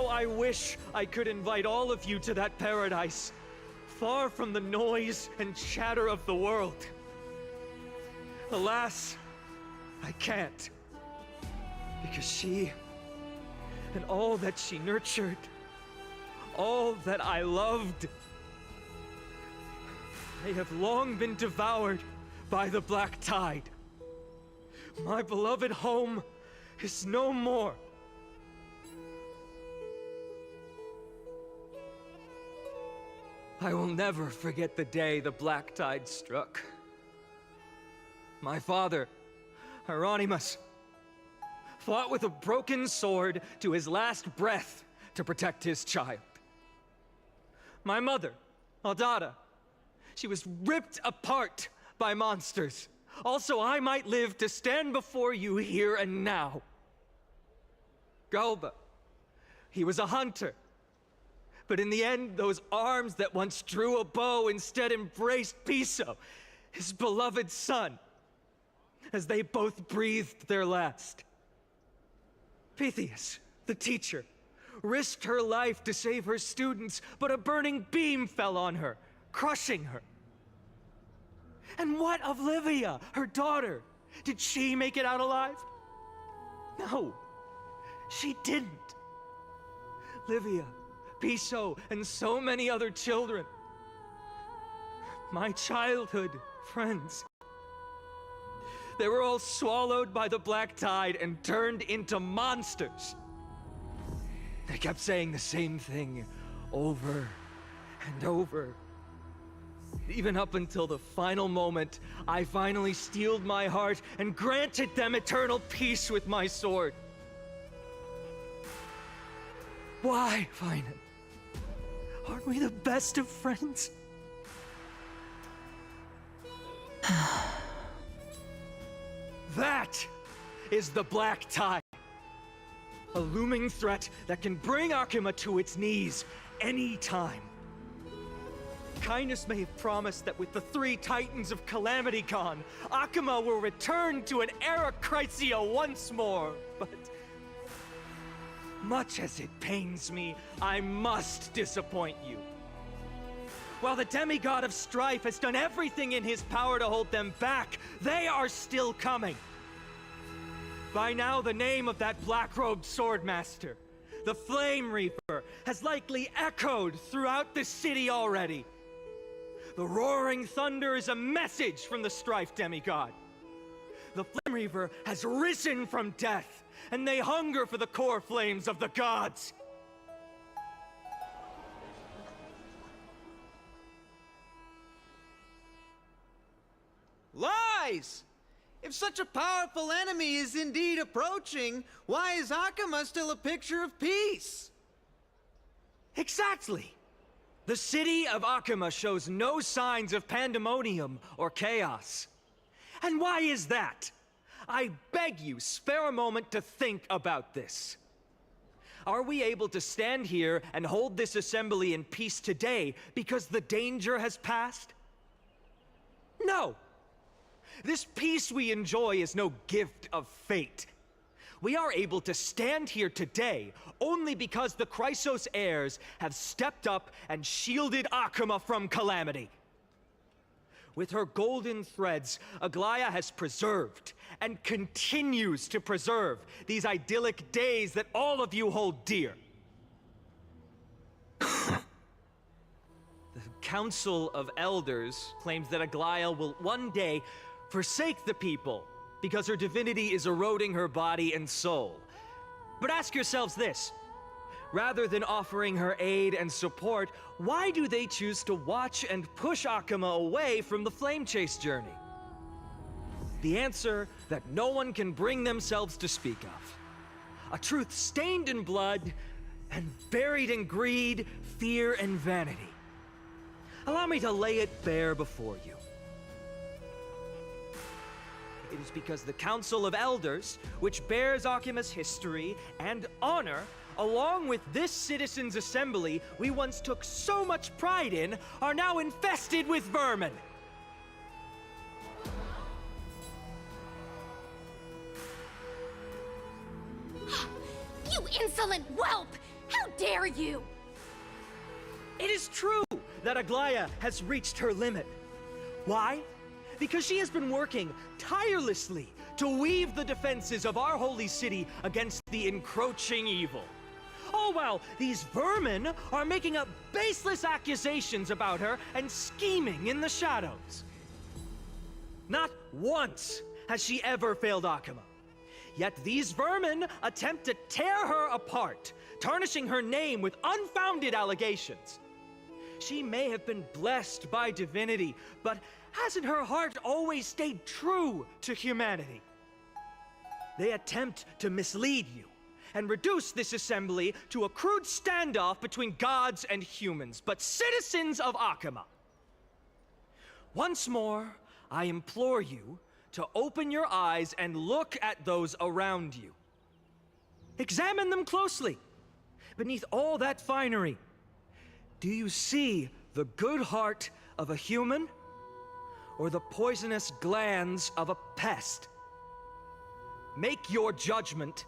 How I wish I could invite all of you to that paradise, far from the noise and chatter of the world. Alas, I can't. Because she, and all that she nurtured, all that I loved, they have long been devoured by the black tide. My beloved home is no more. I will never forget the day the black tide struck. My father, Hieronymus, fought with a broken sword to his last breath to protect his child. My mother, Aldada, she was ripped apart by monsters. Also, I might live to stand before you here and now. Galba, he was a hunter. But in the end, those arms that once drew a bow instead embraced Piso, his beloved son, as they both breathed their last. Pythias, the teacher, risked her life to save her students, but a burning beam fell on her, crushing her. And what of Livia, her daughter? Did she make it out alive? No, she didn't. Livia, Piso, and so many other children. My childhood friends. They were all swallowed by the black tide and turned into monsters. They kept saying the same thing over and over. Even up until the final moment, I finally steeled my heart and granted them eternal peace with my sword. Why, Finan? Aren't we the best of friends? That is the black tide. A looming threat that can bring Akuma to its knees any time. Kindness may have promised that with the 3 titans of Calamity gone, Akuma will return to an era Chrysia once more, but much as it pains me, I must disappoint you. While the demigod of strife has done everything in his power to hold them back, they are still coming. By now, the name of that black-robed swordmaster, the Flame Reaper, has likely echoed throughout the city already. The roaring thunder is a message from the strife demigod. The Flame Reaper has risen from death, and they hunger for the core flames of the gods. Lies! If such a powerful enemy is indeed approaching, why is Akuma still a picture of peace? Exactly! The city of Akuma shows no signs of pandemonium or chaos. And why is that? I beg you, spare a moment to think about this. Are we able to stand here and hold this assembly in peace today because the danger has passed? No! This peace we enjoy is no gift of fate. We are able to stand here today only because the Chrysos heirs have stepped up and shielded Akuma from calamity. With her golden threads, Aglaya has preserved and continues to preserve these idyllic days that all of you hold dear. The Council of Elders claims that Aglaya will one day forsake the people because her divinity is eroding her body and soul. But ask yourselves this. Rather than offering her aid and support, why do they choose to watch and push Akuma away from the Flame Chase journey? The answer that no one can bring themselves to speak of. A truth stained in blood and buried in greed, fear, and vanity. Allow me to lay it bare before you. It is because the Council of Elders, which bears Akuma's history and honor, along with this citizens' assembly we once took so much pride in, are now infested with vermin. You insolent whelp! How dare you? It is true that Aglaya has reached her limit. Why? Because she has been working tirelessly to weave the defenses of our holy city against the encroaching evil. All while these vermin are making up baseless accusations about her and scheming in the shadows. Not once has she ever failed Akuma. Yet these vermin attempt to tear her apart, tarnishing her name with unfounded allegations. She may have been blessed by divinity, but hasn't her heart always stayed true to humanity? They attempt to mislead you and reduce this assembly to a crude standoff between gods and humans, but citizens of Akuma. Once more, I implore you to open your eyes and look at those around you. Examine them closely. Beneath all that finery, do you see the good heart of a human or the poisonous glands of a pest? Make your judgment,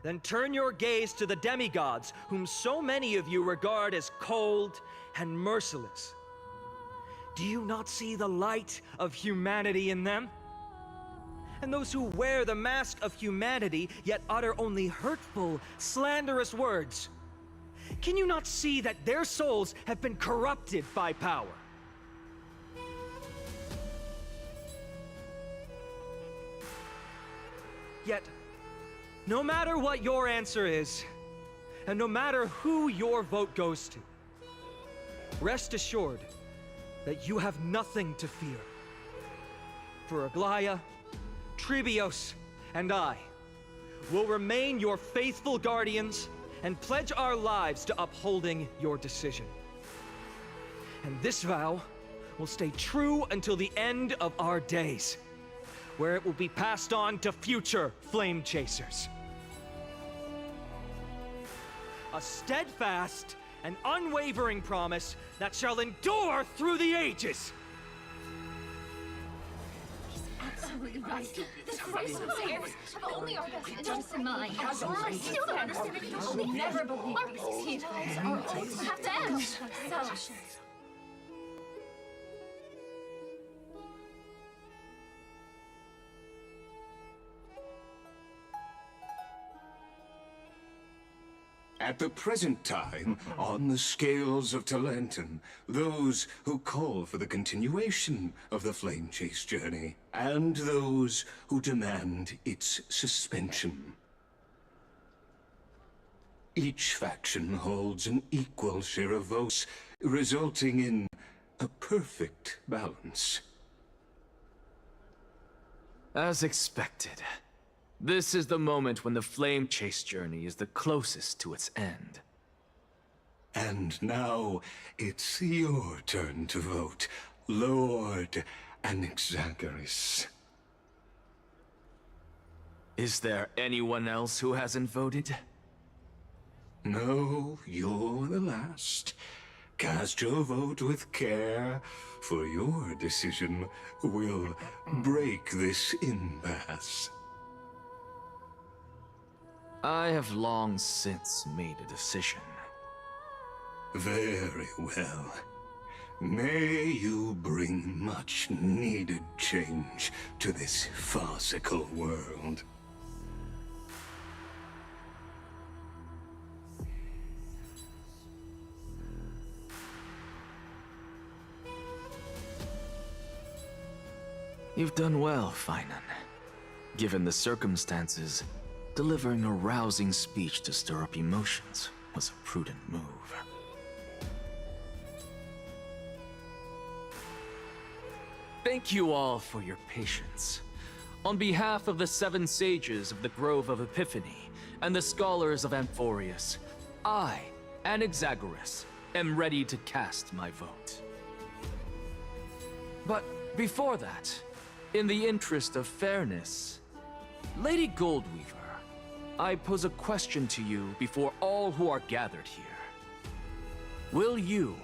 then turn your gaze to the demigods whom so many of you regard as cold and merciless. Do you not see the light of humanity in them? And those who wear the mask of humanity yet utter only hurtful, slanderous words. Can you not see that their souls have been corrupted by power? Yet, no matter what your answer is, and no matter who your vote goes to, rest assured that you have nothing to fear. For Aglaya, Tribios, and I will remain your faithful guardians and pledge our lives to upholding your decision. And this vow will stay true until the end of our days, where it will be passed on to future flame chasers. A steadfast and unwavering promise that shall endure through the ages. Absolutely right. This race of affairs have only our best interests in mind. I still don't understand it. You will never believe these heroes are always have to end. So, At the present time, on the scales of Talentum, those who call for the continuation of the Flame Chase journey, and those who demand its suspension. Each faction holds an equal share of votes, resulting in a perfect balance. As expected. This is the moment when the Flame Chase journey is the closest to its end. And now, it's your turn to vote, Lord Anaxagoras. Is there anyone else who hasn't voted? No, you're the last. Cast your vote with care, for your decision will break this impasse. I have long since made a decision. Very well. May you bring much needed change to this farcical world. You've done well, Finan. Given the circumstances, delivering a rousing speech to stir up emotions was a prudent move. Thank you all for your patience. On behalf of the 7 sages of the Grove of Epiphany and the scholars of Amphorius, I, Anaxagoras, am ready to cast my vote. But before that, in the interest of fairness, Lady Goldweaver, I pose a question to you before all who are gathered here. Will you,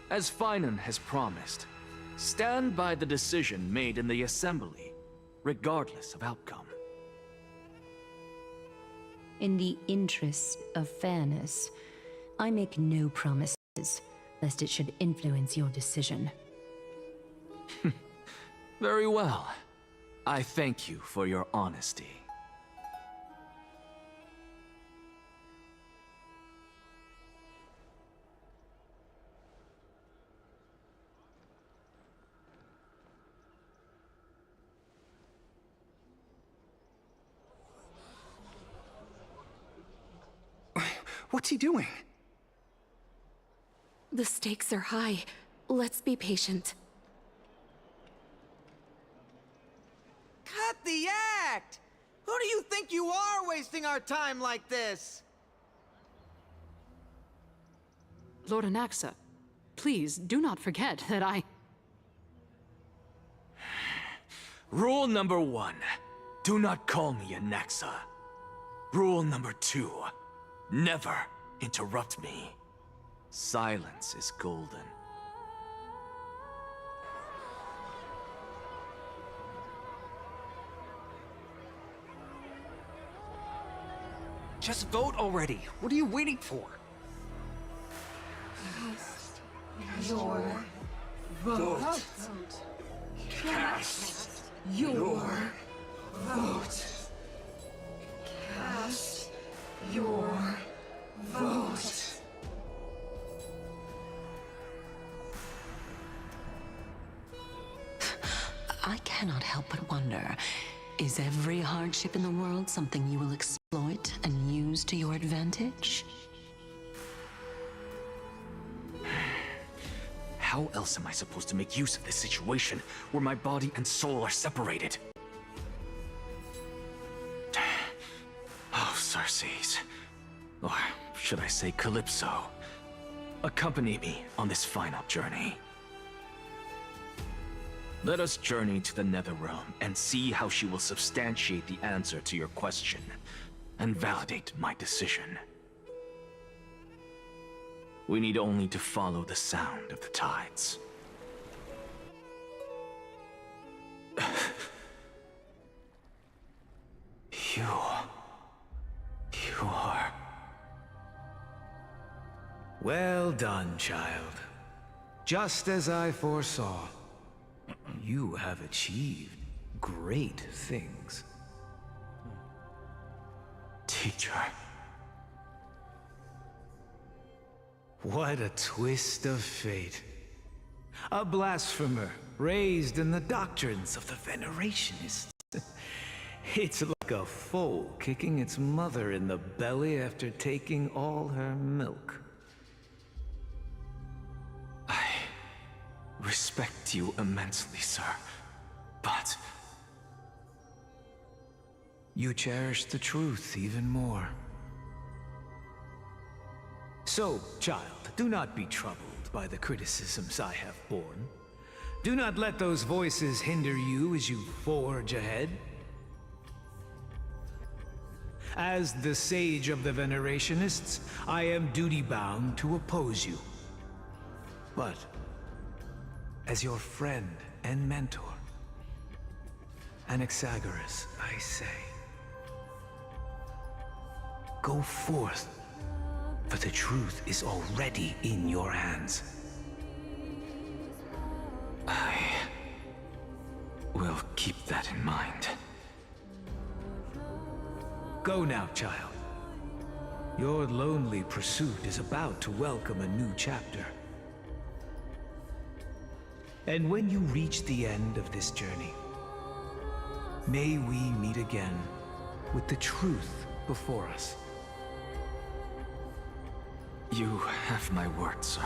as Finan has promised, stand by the decision made in the Assembly, regardless of outcome? In the interest of fairness, I make no promises, lest it should influence your decision. Very well. I thank you for your honesty. What's he doing? The stakes are high. Let's be patient. Cut the act! Who do you think you are wasting our time like this? Lord Anaxa, please do not forget that I... Rule number 1. Do not call me Anaxa. Rule number 2. Never interrupt me. Silence is golden. Just vote already. What are you waiting for? Your vote. Cast your vote. Cast your vote. I cannot help but wonder, is every hardship in the world something you will exploit and use to your advantage? How else am I supposed to make use of this situation where my body and soul are separated? Oh, Circes. Or should I say Calypso? Accompany me on this final journey. Let us journey to the Netherrealm and see how she will substantiate the answer to your question and validate my decision. We need only to follow the sound of the tides. You are... Well done, child. Just as I foresaw. You have achieved great things. Teacher. What a twist of fate. A blasphemer raised in the doctrines of the Venerationists. It's like a foal kicking its mother in the belly after taking all her milk. I respect you immensely, sir, but... You cherish the truth even more. So, child, do not be troubled by the criticisms I have borne. Do not let those voices hinder you as you forge ahead. As the sage of the Venerationists, I am duty-bound to oppose you. But, as your friend and mentor, Anaxagoras, I say, go forth, for the truth is already in your hands. I will keep that in mind. Go now, child. Your lonely pursuit is about to welcome a new chapter. And when you reach the end of this journey, may we meet again with the truth before us. You have my word, sir.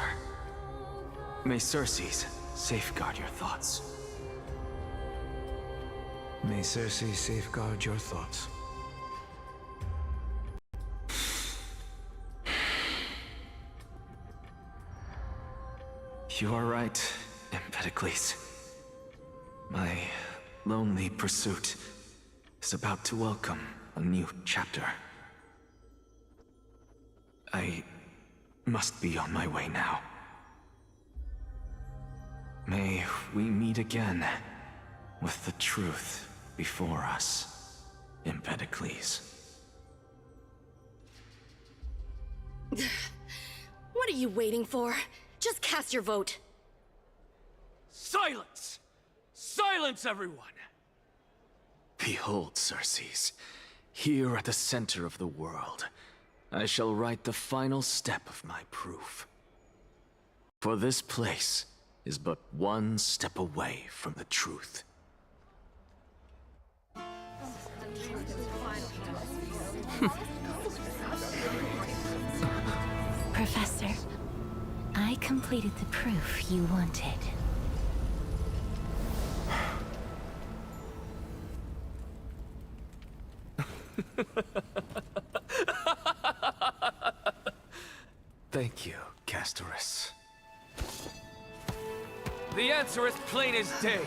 May Circes safeguard your thoughts. May Circe safeguard your thoughts. You are right, Empedocles. My lonely pursuit is about to welcome a new chapter. I must be on my way now. May we meet again with the truth before us, Empedocles. you waiting for? Just cast your vote. Silence! Silence, everyone! Behold, Circes, here at the center of the world, I shall write the final step of my proof. For this place is but one step away from the truth. Professor, I completed the proof you wanted. Thank you, Castorus. The answer is plain as day.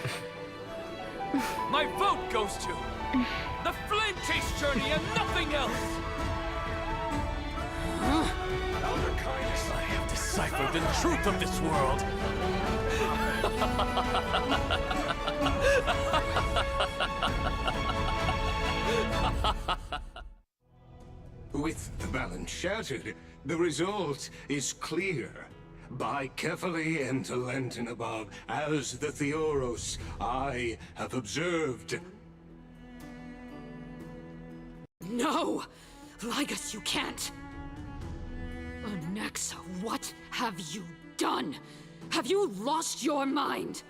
My vote goes to the Flame Chase Journey and nothing else! Elder Kindness, I have deciphered the truth of this world. With the balance shattered, the result is clear. By carefully and Talenten above, as the Theoros, I have observed. No! Lygus, you can't! Anaxa, what have you done? Have you lost your mind?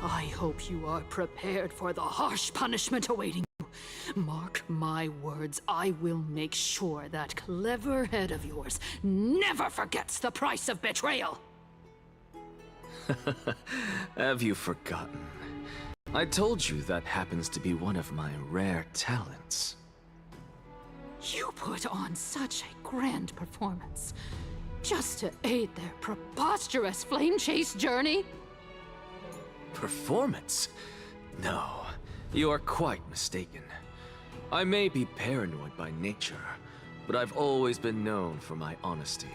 I hope you are prepared for the harsh punishment awaiting you. Mark my words, I will make sure that clever head of yours never forgets the price of betrayal! Have you forgotten? I told you that happens to be one of my rare talents. You put on such a grand performance, just to aid their preposterous flame chase journey? Performance? No, you are quite mistaken. I may be paranoid by nature, but I've always been known for my honesty.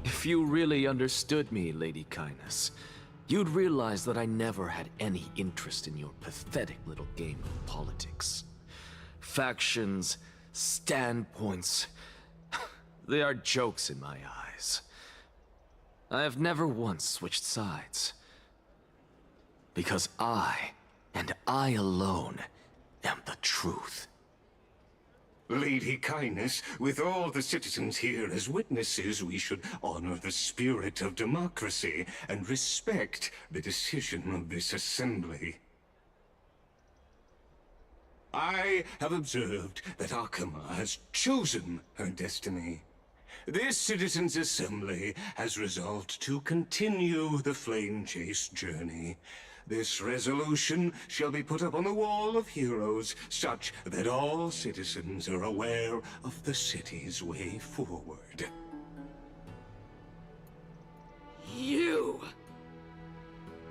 If you really understood me, Lady Kindness, you'd realize that I never had any interest in your pathetic little game of politics. Factions, standpoints, they are jokes in my eyes. I have never once switched sides. Because I, and I alone, am the truth. Lady Kindness, with all the citizens here as witnesses, we should honor the spirit of democracy and respect the decision of this assembly. I have observed that Akama has chosen her destiny. This citizens' assembly has resolved to continue the flame chase journey. This resolution shall be put up on the Wall of Heroes, such that all citizens are aware of the city's way forward. You!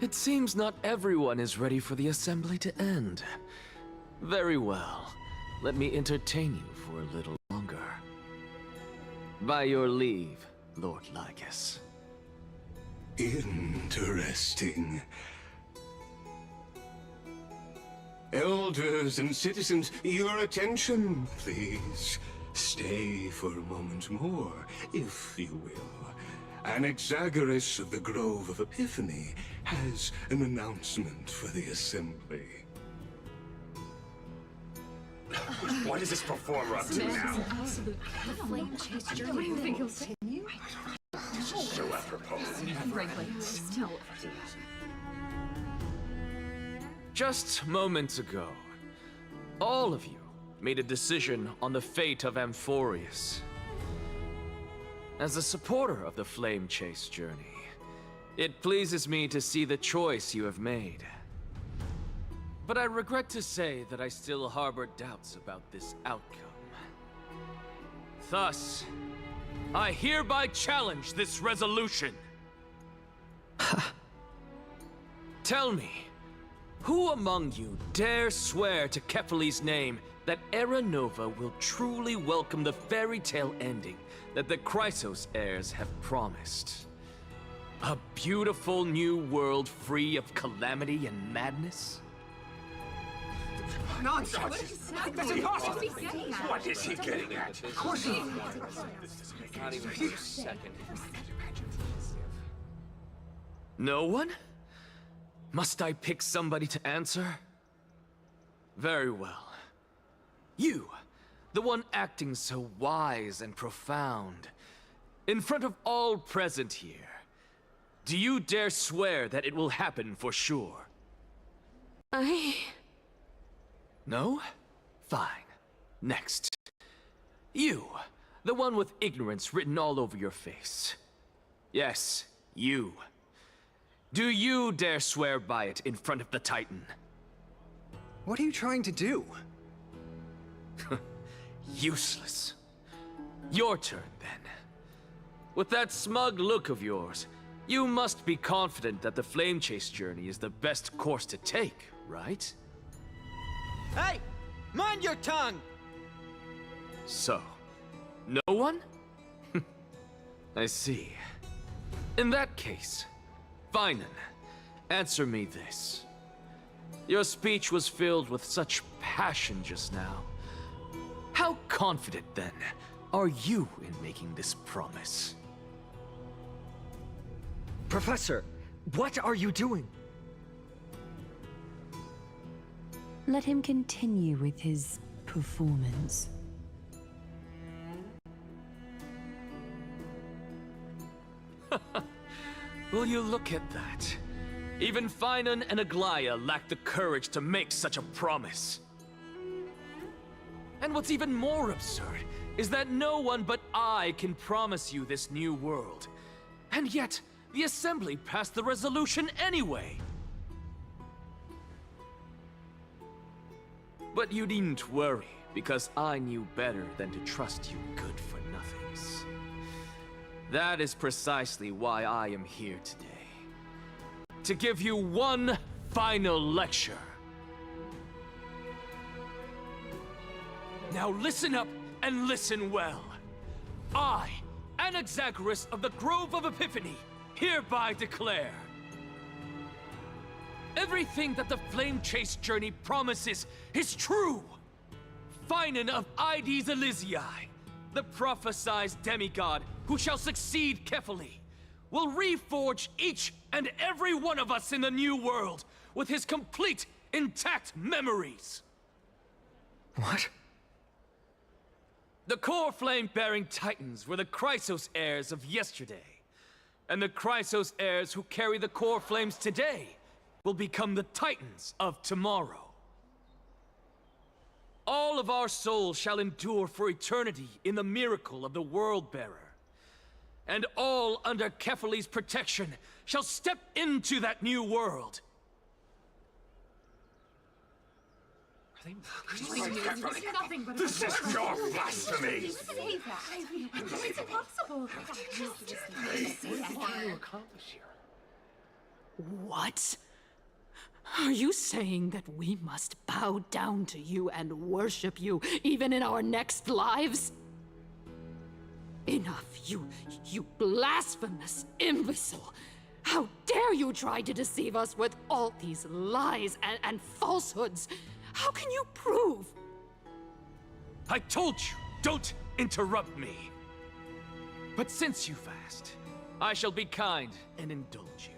It seems not everyone is ready for the assembly to end. Very well. Let me entertain you for a little longer. By your leave, Lord Lygus. Interesting. Elders and citizens, your attention, please. Stay for a moment more, if you will. Anaxagoras of the Grove of Epiphany has an announcement for the assembly. What is this performer up to now? Flame chase journey. You think he'll continue? So apropos. Frankly, still. Just moments ago, all of you made a decision on the fate of Amphorius. As a supporter of the Flame Chase journey, it pleases me to see the choice you have made. But I regret to say that I still harbor doubts about this outcome. Thus, I hereby challenge this resolution. Tell me, who among you dare swear to Kephales's name that Era Nova will truly welcome the fairy tale ending that the Chrysos heirs have promised? A beautiful new world free of calamity and madness? nonsense! That's impossible! What is he getting at? Of course he... Not even for a second. No one? Must I pick somebody to answer? Very well. You, the one acting so wise and profound, in front of all present here, do you dare swear that it will happen for sure? No? Fine. Next. You, the one with ignorance written all over your face. Yes, you. Do you dare swear by it in front of the Titan? What are you trying to do? Useless. Your turn, then. With that smug look of yours, you must be confident that the Flame Chase journey is the best course to take, right? Hey! Mind your tongue! So, no one? I see. In that case, Finan, answer me this. Your speech was filled with such passion just now. How confident, then, are you in making this promise? Professor, what are you doing? Let him continue with his performance. Will you look at that? Even Finan and Aglaya lack the courage to make such a promise. And what's even more absurd is that no one but I can promise you this new world. And yet, the Assembly passed the resolution anyway. But you needn't worry, because I knew better than to trust you good-for-nothings. That is precisely why I am here today. To give you one final lecture. Now listen up and listen well. I, Anaxagoras of the Grove of Epiphany, hereby declare everything that the Flame Chase journey promises is true. Finan of Ides Elysiae, the prophesied demigod who shall succeed Kefali, will reforge each and every one of us in the new world with his complete, intact memories. What? The core flame-bearing titans were the Chrysos heirs of yesterday, and the Chrysos heirs who carry the core flames today will become the titans of tomorrow. All of our souls shall endure for eternity in the miracle of the World-Bearer. And all under Kefali's protection shall step into that new world. This is pure blasphemy! Say that. It's impossible. What? Are you saying that we must bow down to you and worship you, even in our next lives? Enough, you blasphemous imbecile! How dare you try to deceive us with all these lies and falsehoods? How can you prove? I told you, don't interrupt me. But since you've asked, I shall be kind and indulge you.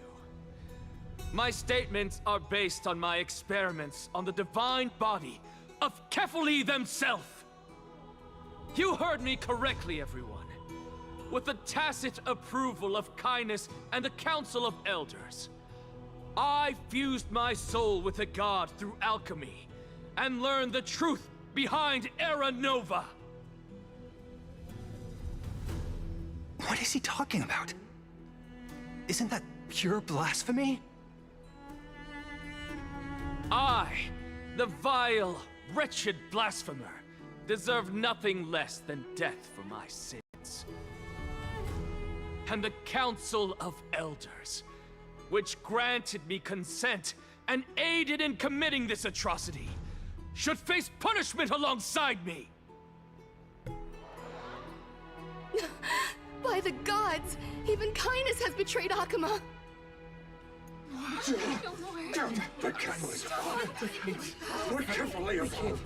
My statements are based on my experiments on the divine body of Kefali themselves. You heard me correctly, everyone. With the tacit approval of Kindness and the Council of Elders, I fused my soul with the god through alchemy and learned the truth behind Era Nova. What is he talking about? Isn't that pure blasphemy? I, the vile, wretched blasphemer, deserve nothing less than death for my sins. And the Council of Elders, which granted me consent and aided in committing this atrocity, should face punishment alongside me. By the gods, even Kindness has betrayed Akuma. No more. The camera is on. We're carefully upon.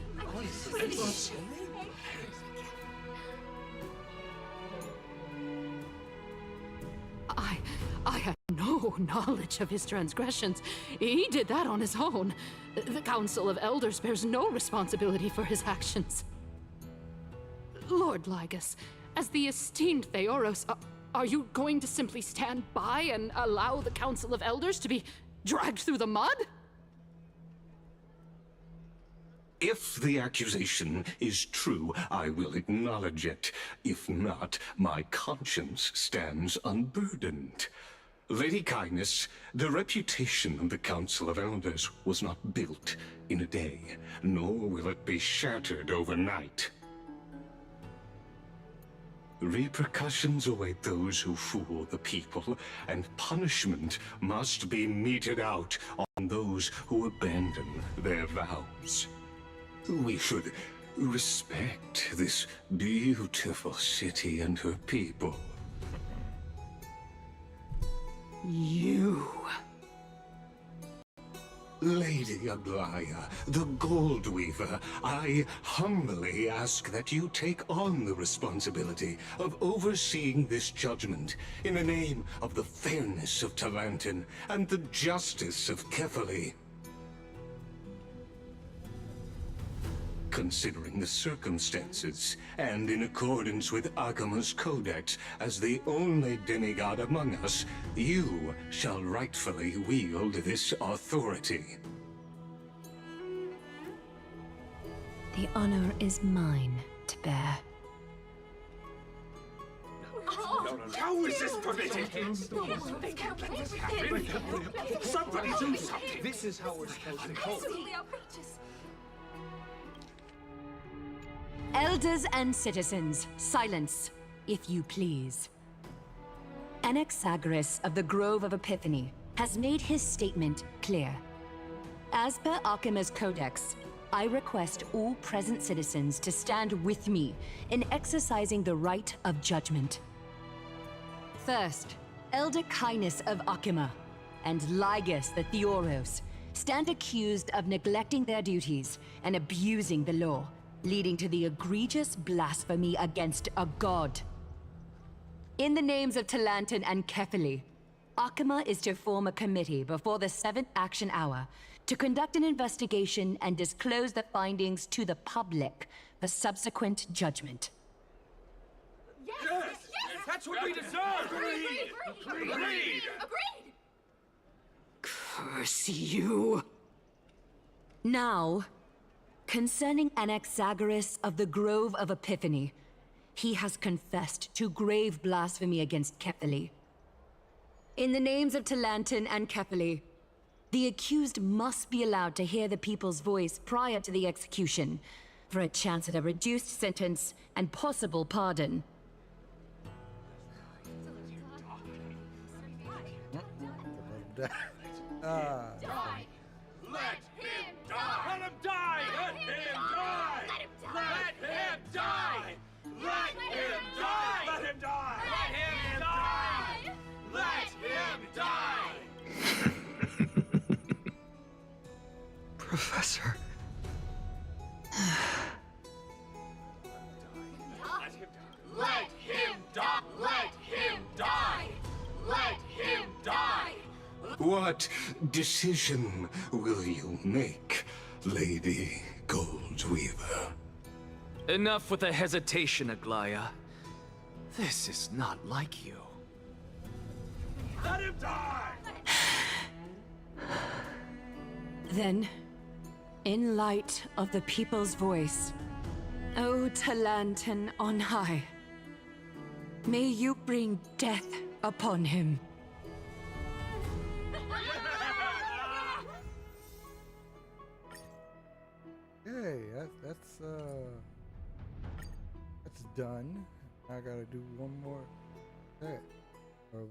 I had no knowledge of his transgressions. He did that on his own. The Council of Elders bears no responsibility for his actions. Lord Lygus, as the esteemed Theoros, are you going to simply stand by and allow the Council of Elders to be dragged through the mud? If the accusation is true, I will acknowledge it. If not, my conscience stands unburdened. Lady Kindness, the reputation of the Council of Elders was not built in a day, nor will it be shattered overnight. Repercussions await those who fool the people, and punishment must be meted out on those who abandon their vows. We should respect this beautiful city and her people. You... Lady Aglaya, the Gold Weaver, I humbly ask that you take on the responsibility of overseeing this judgment in the name of the fairness of Talantin and the justice of Kefali. Considering the circumstances, and in accordance with Akima's Codex, as the only demigod among us, you shall rightfully wield this authority. The honor is mine to bear. How is this permitted? Somebody do something. This is how we're supposed to go. Absolutely outrageous. Elders and citizens, silence, if you please. Anaxagoras of the Grove of Epiphany has made his statement clear. As per Akima's Codex, I request all present citizens to stand with me in exercising the right of judgment. First, Elder Kindness of Akima and Lygus the Theoros stand accused of neglecting their duties and abusing the law, leading to the egregious blasphemy against a god. In the names of Talantin and Kefali, Akima is to form a committee before the 7th action hour to conduct an investigation and disclose the findings to the public for subsequent judgment. Yes! That's what we deserve! Agreed! Curse you! Now, concerning Anaxagoras of the Grove of Epiphany, he has confessed to grave blasphemy against Kefali. In the names of Talantin and Kefali, the accused must be allowed to hear the people's voice prior to the execution, for a chance at a reduced sentence and possible pardon. Die! Let him die! Let him die! Let him die! Let him die! Let him die! Let him die! Let him die! Professor. Let him die! Let him die! Let him die! What decision will you make, Lady Goldweaver? Enough with the hesitation, Aglaya. This is not like you. Let him die! Then, in light of the people's voice, O Talantin on high, may you bring death upon him. Hey, that's done. I gotta do one more set of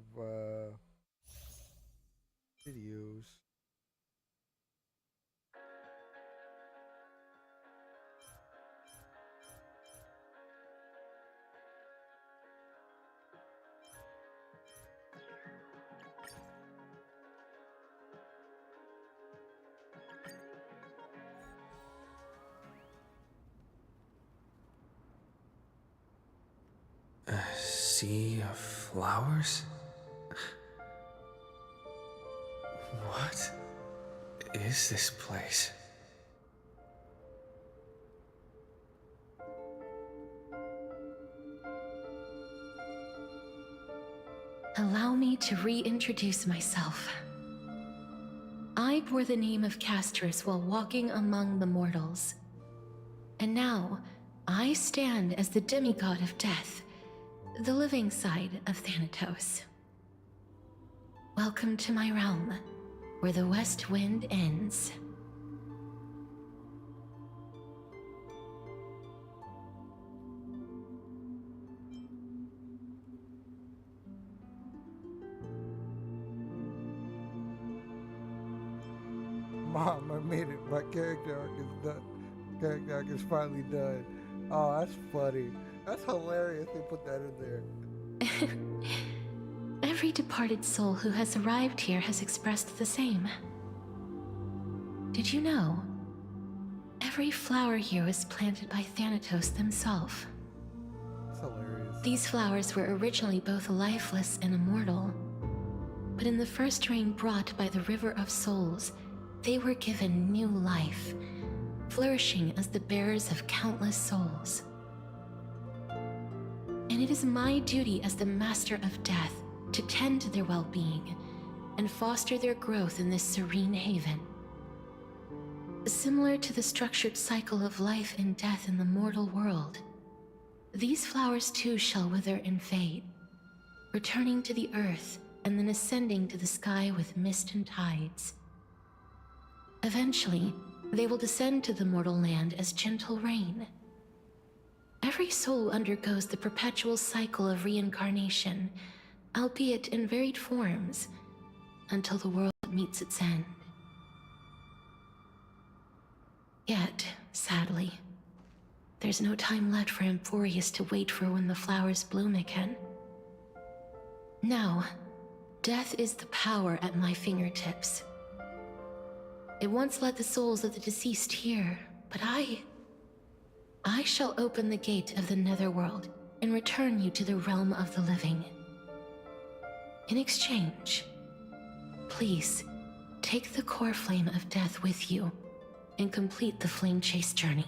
videos. sea of flowers? What is this place? Allow me to reintroduce myself. I bore the name of Castris while walking among the mortals. And now, I stand as the demigod of death, the living side of Thanatos. Welcome to my realm, where the west wind ends. Mom, I made it. My character arc is done. Character arc is finally done. Oh, that's funny. That's hilarious they put that in there. Every departed soul who has arrived here has expressed the same. Did you know? Every flower here was planted by Thanatos themselves. That's hilarious. These flowers were originally both lifeless and immortal. But in the first rain brought by the River of Souls, they were given new life, flourishing as the bearers of countless souls. And it is my duty as the Master of Death to tend to their well-being and foster their growth in this serene haven. Similar to the structured cycle of life and death in the mortal world, these flowers too shall wither and fade, returning to the earth and then ascending to the sky with mist and tides. Eventually, they will descend to the mortal land as gentle rain. Every soul undergoes the perpetual cycle of reincarnation, albeit in varied forms, until the world meets its end. Yet, sadly, there's no time left for Emphorius to wait for when the flowers bloom again. Now, death is the power at my fingertips. It once led the souls of the deceased here, but I shall open the gate of the netherworld and return you to the realm of the living. In exchange, please take the core flame of death with you and complete the flame chase journey.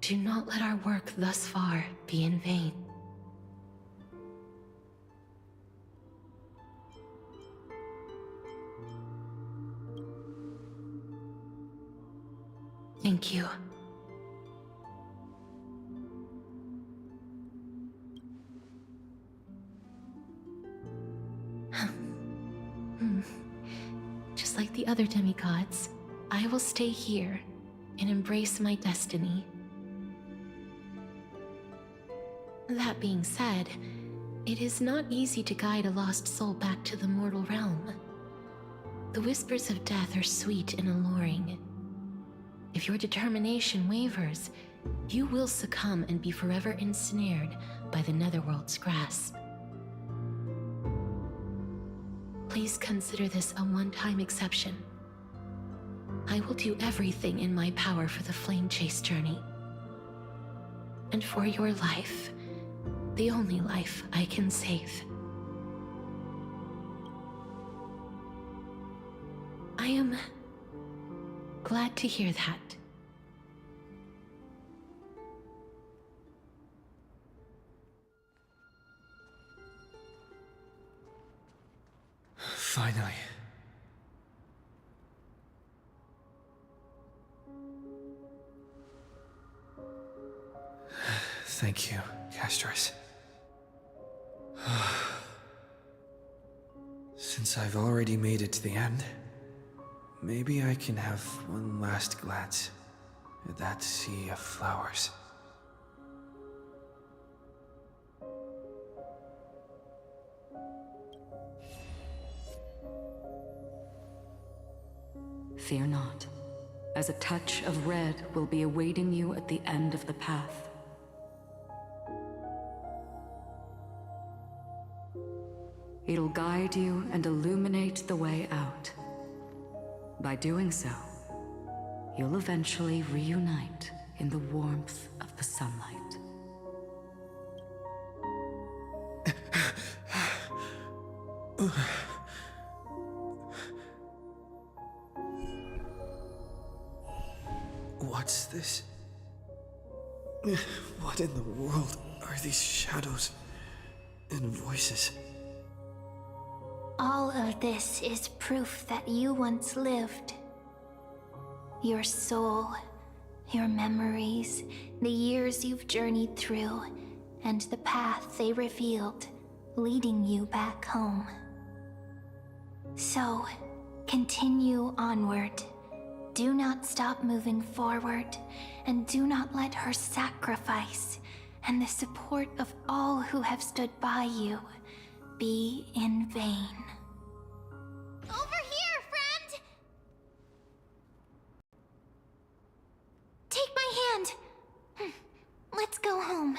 Do not let our work thus far be in vain. Thank you. Just like the other demigods, I will stay here and embrace my destiny. That being said, it is not easy to guide a lost soul back to the mortal realm. The whispers of death are sweet and alluring. If your determination wavers, you will succumb and be forever ensnared by the netherworld's grasp. Please consider this a one-time exception. I will do everything in my power for the flame chase journey. And for your life, the only life I can save. I am glad to hear that. Finally. Thank you, Castris. Since I've already made it to the end, maybe I can have one last glance at that sea of flowers. Fear not, as a touch of red will be awaiting you at the end of the path. It'll guide you and illuminate the way out. By doing so, you'll eventually reunite in the warmth of the sunlight. What's this? What in the world are these shadows and voices? All of this is proof that you once lived. Your soul, your memories, the years you've journeyed through, and the path they revealed, leading you back home. So, continue onward. Do not stop moving forward, and do not let her sacrifice and the support of all who have stood by you be in vain. Over here, friend! Take my hand. Let's go home.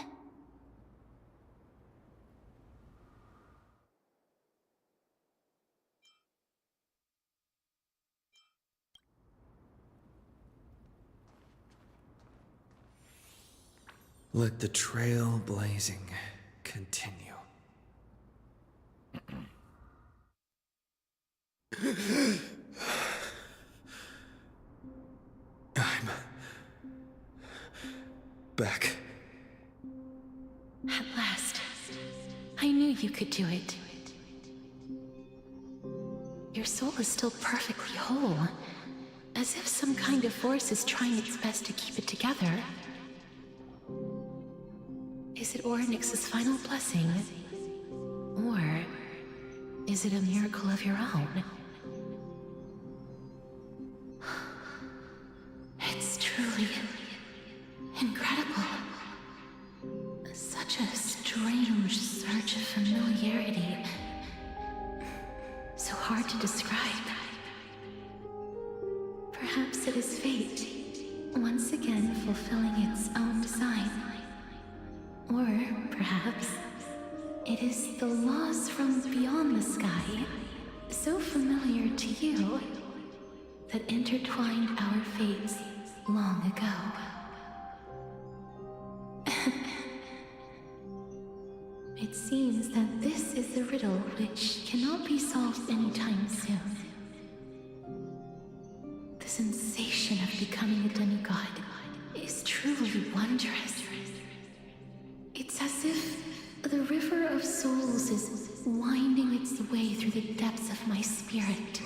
Let the trail blazing continue. I'm back. At last. I knew you could do it. Your soul is still perfectly whole, as if some kind of force is trying its best to keep it together. Is it Orynyx's final blessing? Or is it a miracle of your own? It's truly incredible. Such a strange surge of familiarity. So hard to describe. Perhaps it is fate, once again fulfilling its own design. Or perhaps it is the laws from beyond the sky, so familiar to you, that intertwined our fates long ago. It seems that this is the riddle which cannot be solved anytime soon. The sensation of becoming a demigod is truly wondrous. It's as if the river of souls is winding its way through the depths of my spirit,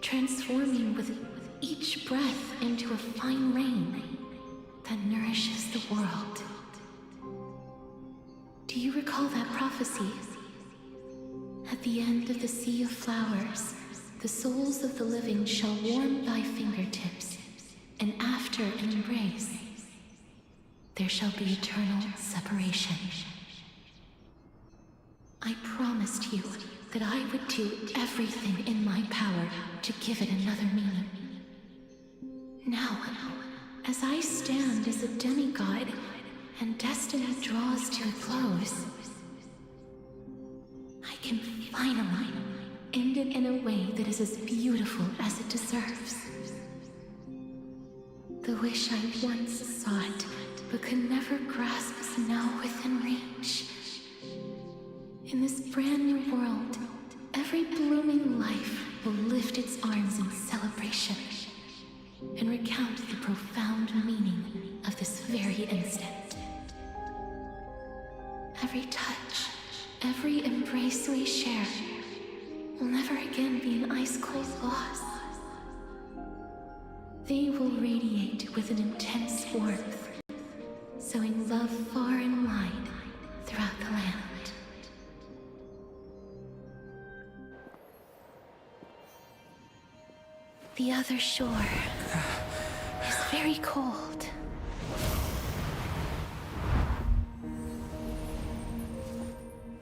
transforming with each breath into a fine rain that nourishes the world. Do you recall that prophecy? At the end of the sea of flowers, the souls of the living shall warm thy fingertips, and after an embrace, there shall be eternal separation. I promised you that I would do everything in my power to give it another meaning. Now, as I stand as a demigod and destiny draws to a close, I can finally end it in a way that is as beautiful as it deserves. The wish I once sought but could never grasp is now within reach. In this brand new world, every blooming life will lift its arms in celebration and recount the profound meaning of this very instant. Every touch, every embrace we share will never again be an ice-cold loss. They will radiate with an intense warmth, sowing love far and wide throughout the land. The other shore is very cold.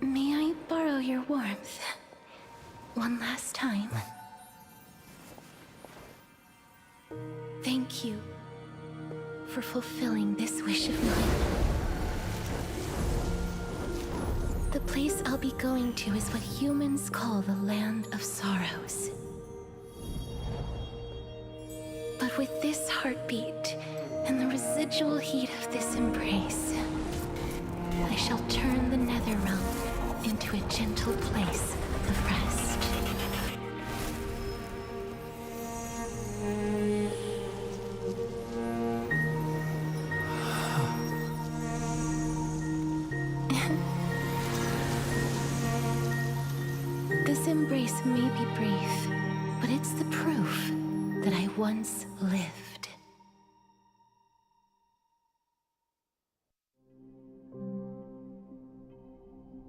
May I borrow your warmth one last time? Thank you for fulfilling this wish of mine. The place I'll be going to is what humans call the Land of Sorrows. But with this heartbeat and the residual heat of this embrace, I shall turn the nether realm into a gentle place of rest. This embrace may be brief, but it's the proof that I once lived.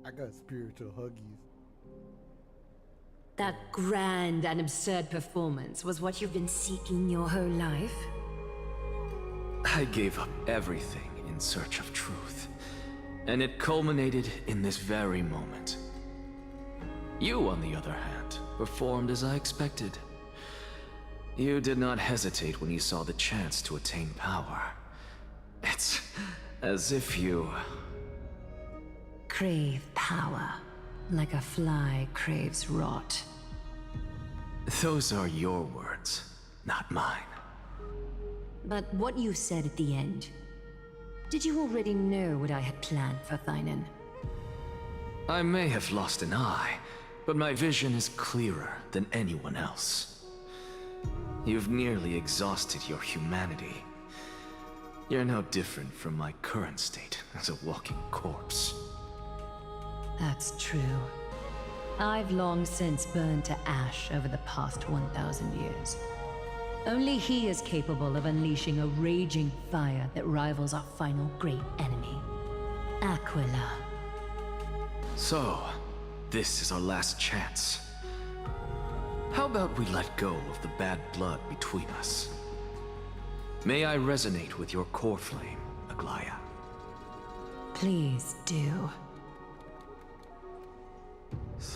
I got spiritual huggies. That grand and absurd performance was what you've been seeking your whole life? I gave up everything in search of truth, and it culminated in this very moment. You, on the other hand, performed as I expected. You did not hesitate when you saw the chance to attain power. It's as if you... Crave power, like a fly craves rot. Those are your words, not mine. But what you said at the end, did you already know what I had planned for Thynan? I may have lost an eye, but my vision is clearer than anyone else. You've nearly exhausted your humanity. You're no different from my current state as a walking corpse. That's true. I've long since burned to ash over the past 1,000 years. Only he is capable of unleashing a raging fire that rivals our final great enemy, Aquila. So, this is our last chance. How about we let go of the bad blood between us? May I resonate with your core flame, Aglaya? Please do.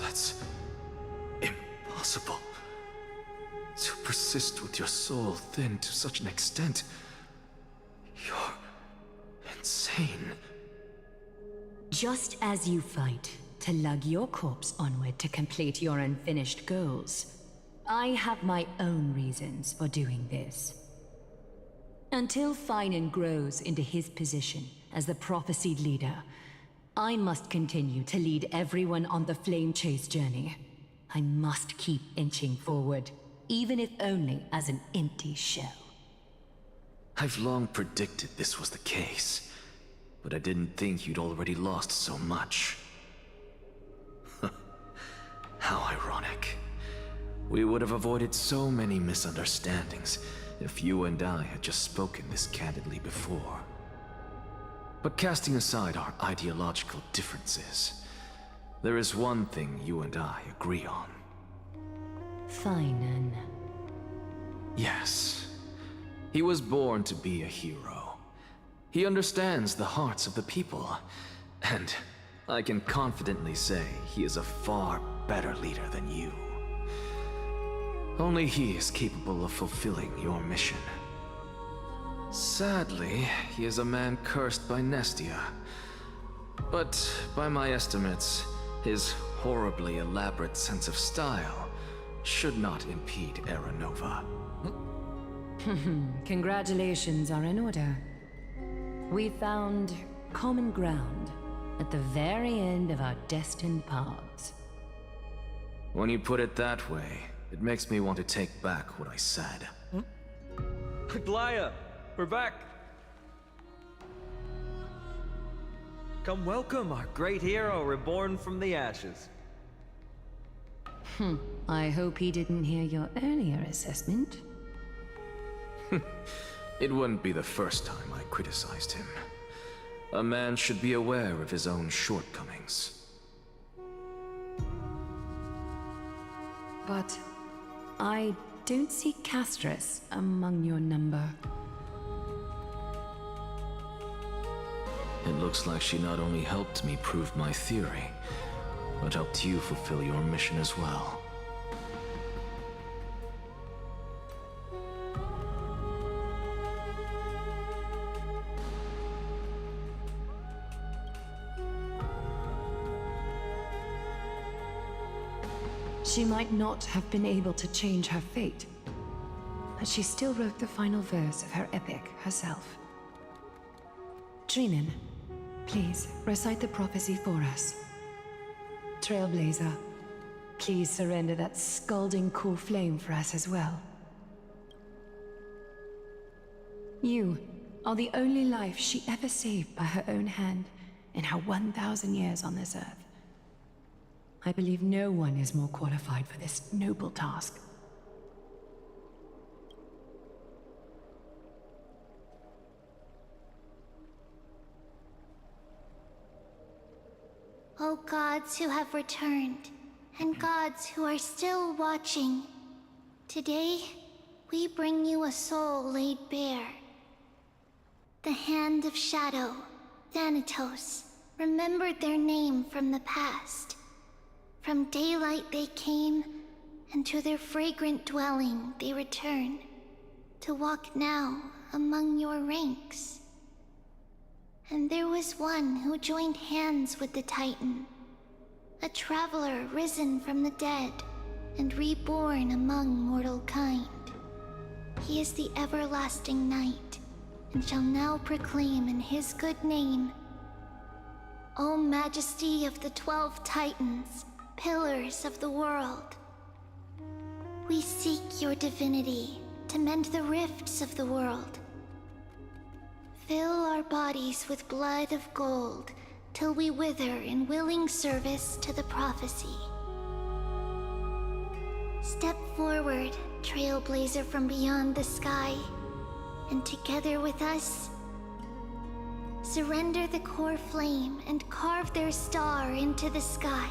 That's impossible. To persist with your soul thinned to such an extent. You're insane. Just as you fight to lug your corpse onward to complete your unfinished goals, I have my own reasons for doing this. Until Thynan grows into his position as the prophesied leader, I must continue to lead everyone on the flame chase journey. I must keep inching forward, even if only as an empty shell. I've long predicted this was the case, but I didn't think you'd already lost so much. How ironic. We would have avoided so many misunderstandings if you and I had just spoken this candidly before. But casting aside our ideological differences, there is one thing you and I agree on. Thynan. Yes. He was born to be a hero. He understands the hearts of the people, and I can confidently say he is a far better leader than you. Only he is capable of fulfilling your mission. Sadly, he is a man cursed by Nestia. But by my estimates, his horribly elaborate sense of style should not impede Era Nova. Congratulations are in order. We found common ground at the very end of our destined paths. When you put it that way, it makes me want to take back what I said. Aglaya, we're back. Come welcome our great hero reborn from the ashes. I hope he didn't hear your earlier assessment. It wouldn't be the first time I criticized him. A man should be aware of his own shortcomings. But I don't see Castris among your number. It looks like she not only helped me prove my theory, but helped you fulfill your mission as well. She might not have been able to change her fate, but she still wrote the final verse of her epic herself. Trinan, please recite the prophecy for us. Trailblazer, Please surrender that scalding cool flame for us as well. You are the only life she ever saved by her own hand in her 1,000 years on this earth. I believe no one is more qualified for this noble task. O gods who have returned, and gods who are still watching, today we bring you a soul laid bare. The Hand of Shadow, Thanatos, remembered their name from the past. From daylight they came, and to their fragrant dwelling they return, to walk now among your ranks. And there was one who joined hands with the Titan, a traveler risen from the dead and reborn among mortal kind. He is the everlasting night, and shall now proclaim in his good name, O Majesty of the 12 Titans, pillars of the world. We seek your divinity to mend the rifts of the world. Fill our bodies with blood of gold, till we wither in willing service to the prophecy. Step forward, trailblazer from beyond the sky, and together with us, surrender the core flame and carve their star into the sky.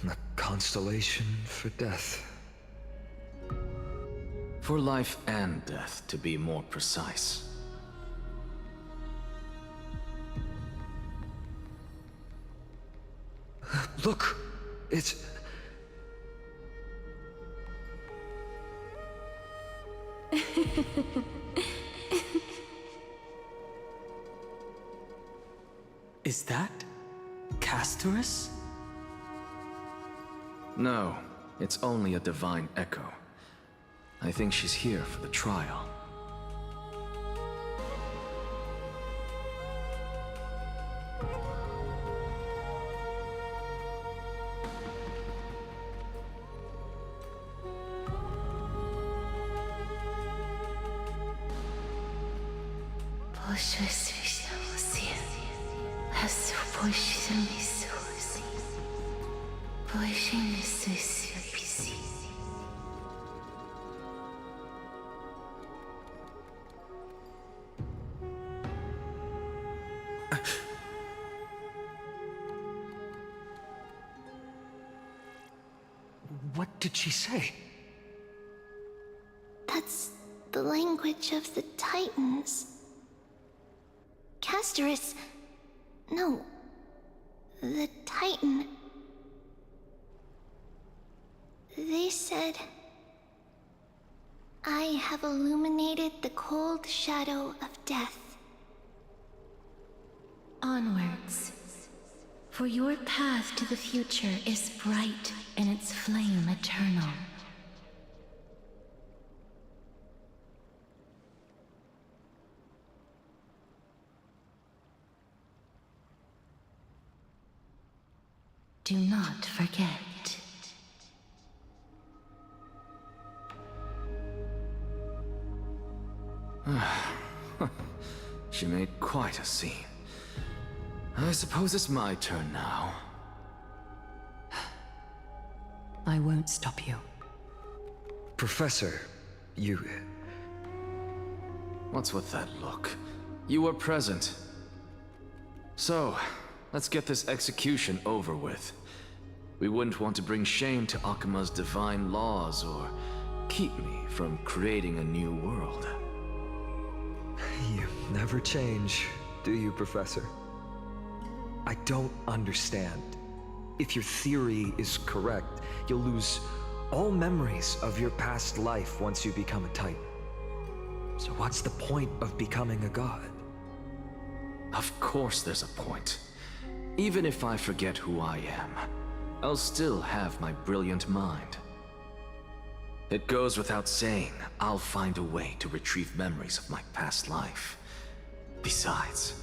A constellation for death. For life and death, to be more precise. Look! It's... Is that Castorus? No, it's only a divine echo. I think she's here for the trial. What did she say? That's the language of the Titans. Castorus... No. The Titan... They said... I have illuminated the cold shadow of death. Onwards. For your path to the future is bright and its flame eternal. Do not forget. She made quite a scene. I suppose it's my turn now. I won't stop you. Professor, you... What's with that look? You were present. So, let's get this execution over with. We wouldn't want to bring shame to Akima's divine laws or keep me from creating a new world. You never change, do you, Professor? I don't understand. If your theory is correct, you'll lose all memories of your past life once you become a Titan. So what's the point of becoming a god? Of course there's a point. Even if I forget who I am, I'll still have my brilliant mind. It goes without saying, I'll find a way to retrieve memories of my past life. Besides,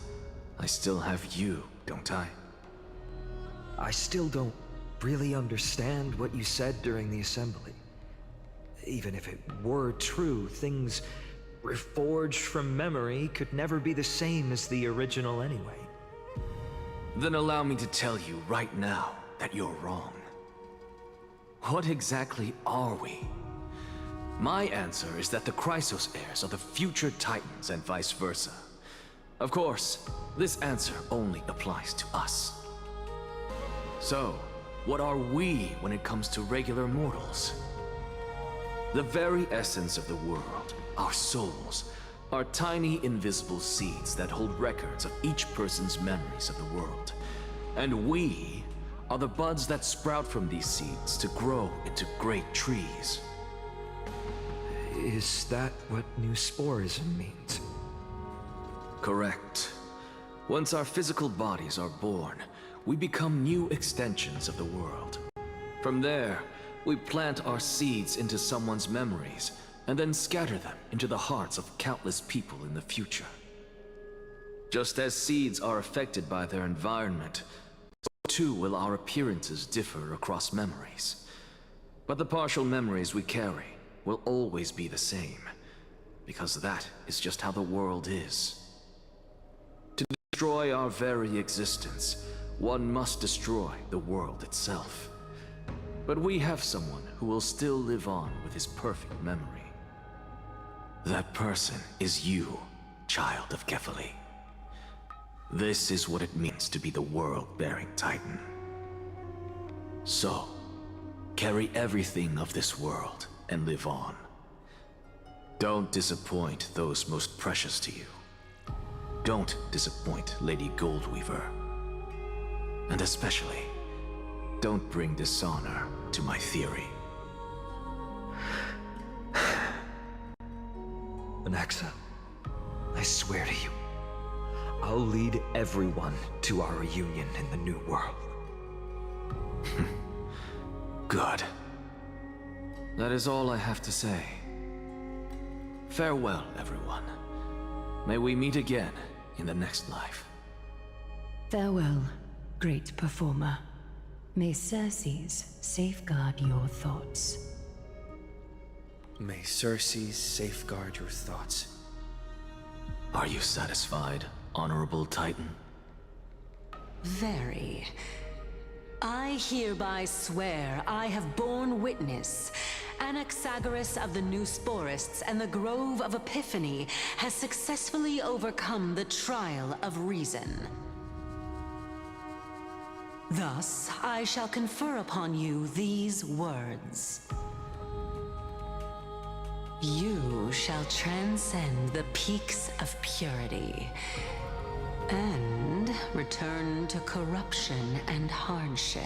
I still have you, don't I? I still don't really understand what you said during the assembly. Even if it were true, things reforged from memory could never be the same as the original anyway. Then allow me to tell you right now that you're wrong. What exactly are we? My answer is that the Chrysos heirs are the future Titans and vice versa. Of course, this answer only applies to us. So, what are we when it comes to regular mortals? The very essence of the world, our souls, are tiny invisible seeds that hold records of each person's memories of the world. And we are the buds that sprout from these seeds to grow into great trees. Is that what new sporism means? Correct. Once our physical bodies are born, we become new extensions of the world. From there, we plant our seeds into someone's memories, and then scatter them into the hearts of countless people in the future. Just as seeds are affected by their environment, so too will our appearances differ across memories. But the partial memories we carry will always be the same, because that is just how the world is. To destroy our very existence, one must destroy the world itself. But we have someone who will still live on with his perfect memory. That person is you, child of Kefali. This is what it means to be the world-bearing Titan. So, carry everything of this world and live on. Don't disappoint those most precious to you. Don't disappoint Lady Goldweaver. And especially, don't bring dishonor to my theory. Anaxa, I swear to you, I'll lead everyone to our reunion in the New World. Good. That is all I have to say. Farewell, everyone. May we meet again in the next life. Farewell, great performer. May Circes safeguard your thoughts. May Circes safeguard your thoughts. Are you satisfied, Honorable Titan? Very. I hereby swear I have borne witness. Anaxagoras of the New Sporists and the Grove of Epiphany has successfully overcome the trial of reason. Thus, I shall confer upon you these words. You shall transcend the peaks of purity and return to corruption and hardship.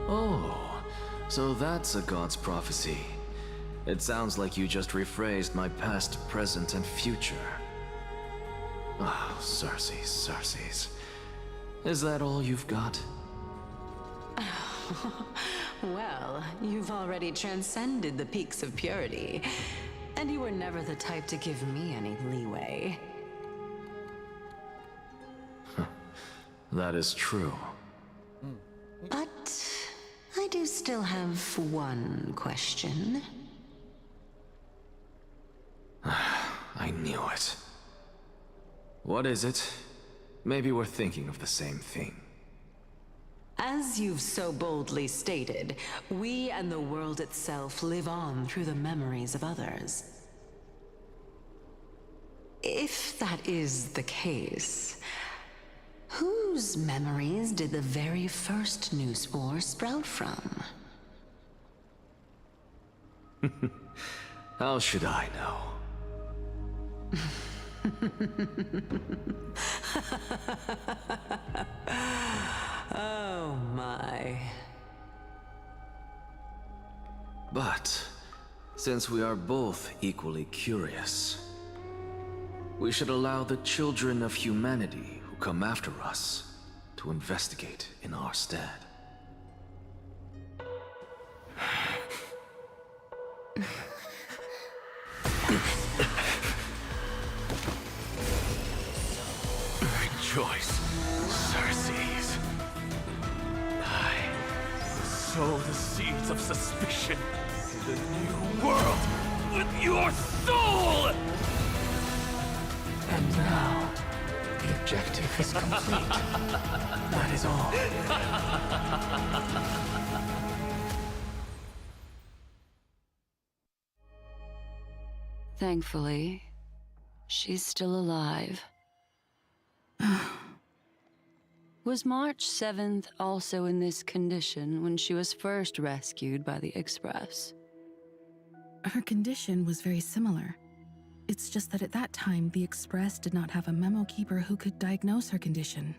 Oh, so that's a god's prophecy. It sounds like you just rephrased my past, present, and future. Oh, Circes, Circes. Is that all you've got? Well, you've already transcended the peaks of purity, and you were never the type to give me any leeway. That is true. But I do still have one question. I knew it. What is it? Maybe we're thinking of the same thing. As you've so boldly stated, we and the world itself live on through the memories of others. If that is the case, whose memories did the very first new spore sprout from? How should I know? Oh my. But, since we are both equally curious, we should allow the children of humanity who come after us to investigate in our stead. Rejoice, Circes. I sow the seeds of suspicion in the new world with your soul! And now, the objective is complete. That is all. Thankfully, she's still alive. Was March 7th also in this condition when she was first rescued by the Express? Her condition was very similar. It's just that at that time, the Express did not have a memo keeper who could diagnose her condition.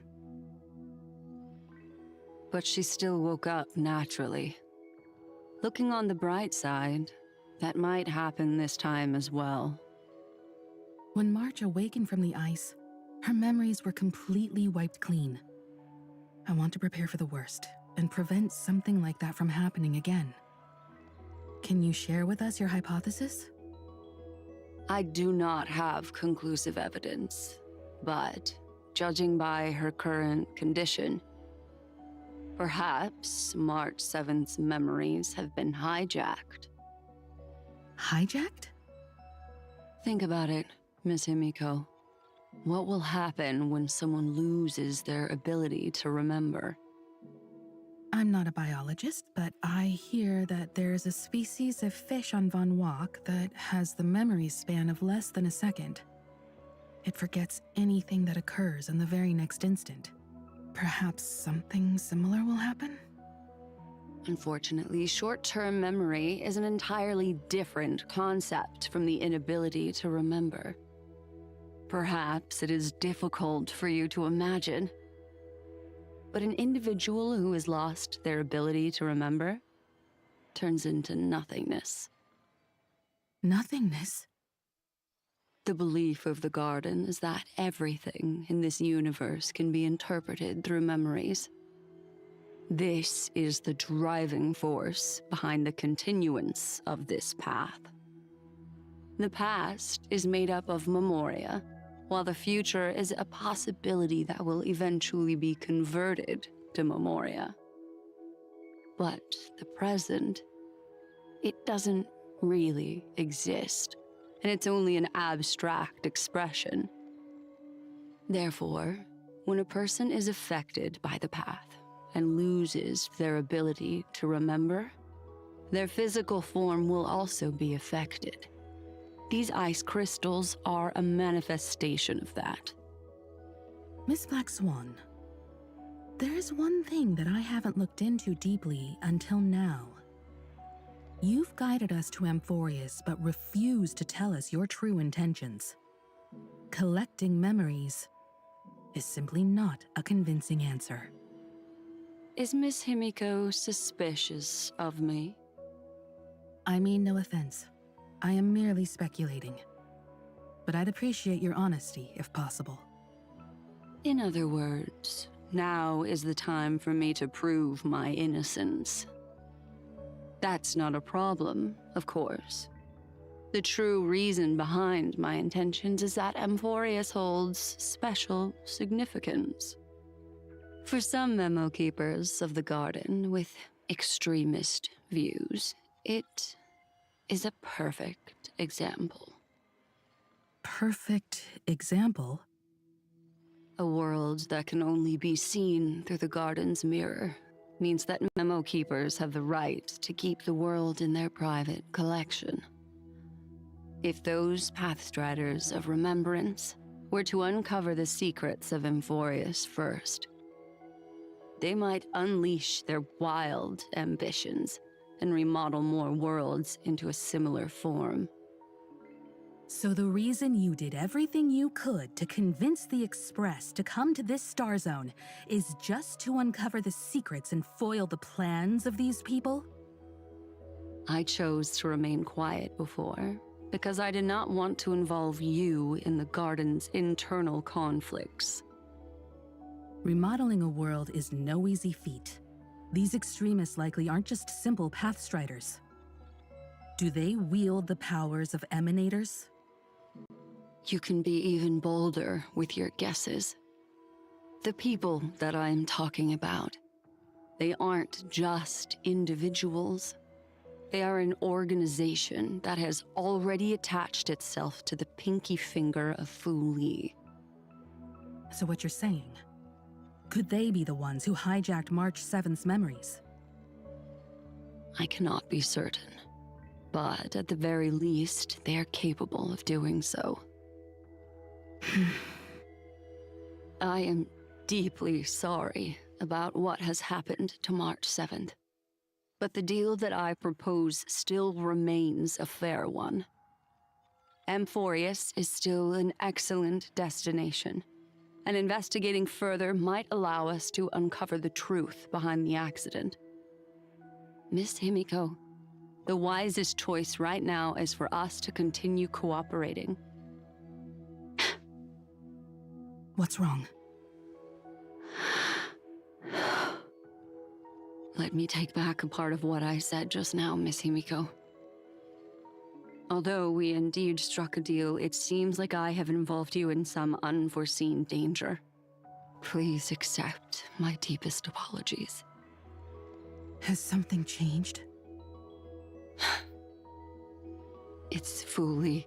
But she still woke up naturally. Looking on the bright side, that might happen this time as well. When March awakened from the ice, her memories were completely wiped clean. I want to prepare for the worst and prevent something like that from happening again. Can you share with us your hypothesis? I do not have conclusive evidence, but judging by her current condition, perhaps March 7th's memories have been hijacked. Hijacked? Think about it, Miss Himiko. What will happen when someone loses their ability to remember? I'm not a biologist, but I hear that there's a species of fish on Von Wach that has the memory span of less than a second. It forgets anything that occurs in the very next instant. Perhaps something similar will happen? Unfortunately, short-term memory is an entirely different concept from the inability to remember. Perhaps it is difficult for you to imagine, but an individual who has lost their ability to remember turns into nothingness. Nothingness? The belief of the Garden is that everything in this universe can be interpreted through memories. This is the driving force behind the continuance of this path. The past is made up of memoria, while the future is a possibility that will eventually be converted to memoria. But the present, it doesn't really exist, and it's only an abstract expression. Therefore, when a person is affected by the path and loses their ability to remember, their physical form will also be affected. These ice crystals are a manifestation of that. Miss Black Swan, there's one thing that I haven't looked into deeply until now. You've guided us to Amphorius, but refused to tell us your true intentions. Collecting memories is simply not a convincing answer. Is Miss Himiko suspicious of me? I mean no offense. I am merely speculating. But I'd appreciate your honesty, if possible. In other words, now is the time for me to prove my innocence. That's not a problem, of course. The true reason behind my intentions is that Amphorius holds special significance. For some memo keepers of the Garden with extremist views, it is a perfect example. Perfect example? A world that can only be seen through the Garden's mirror means that memo keepers have the right to keep the world in their private collection. If those pathstriders of remembrance were to uncover the secrets of Amphorius first, they might unleash their wild ambitions and remodel more worlds into a similar form. So the reason you did everything you could to convince the Express to come to this star zone is just to uncover the secrets and foil the plans of these people? I chose to remain quiet before because I did not want to involve you in the Garden's internal conflicts. Remodeling a world is no easy feat. These extremists likely aren't just simple pathstriders. Do they wield the powers of emanators? You can be even bolder with your guesses. The people that I'm talking about, they aren't just individuals. They are an organization that has already attached itself to the pinky finger of Fu Li. So what you're saying, could they be the ones who hijacked March 7th's memories? I cannot be certain, but at the very least, they are capable of doing so. I am deeply sorry about what has happened to March 7th. But the deal that I propose still remains a fair one. Amphorius is still an excellent destination, and investigating further might allow us to uncover the truth behind the accident. Miss Himiko, the wisest choice right now is for us to continue cooperating. What's wrong? Let me take back a part of what I said just now, Miss Himiko. Although we indeed struck a deal, it seems like I have involved you in some unforeseen danger. Please accept my deepest apologies. Has something changed? It's Fu Li.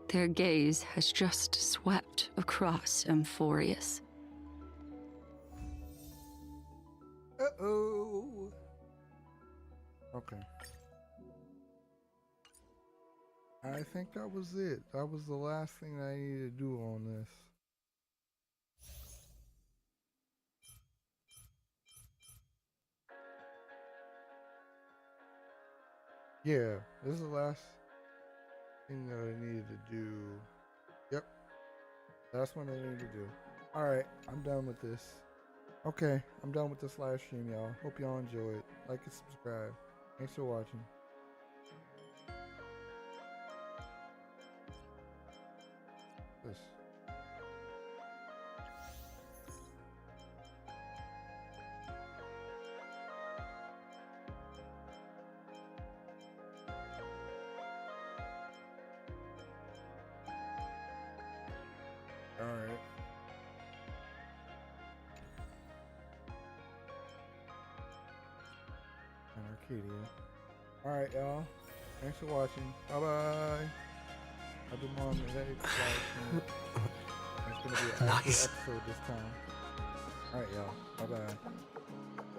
Their gaze has just swept across Amphorius. Uh-oh. Okay. I think that was it. That was the last thing I needed to do on this. Yeah, this is the last thing that I needed to do. Yep. That's what I needed to do. Alright, I'm done with this. Okay, I'm done with this live stream, y'all. Hope y'all enjoy it. Like and subscribe. Thanks for watching. This. Alright. And Arcadia. Alright, y'all. Thanks for watching. Bye bye. I've been on the live stream. It's gonna be an extra episode this time. Alright, y'all. Bye bye.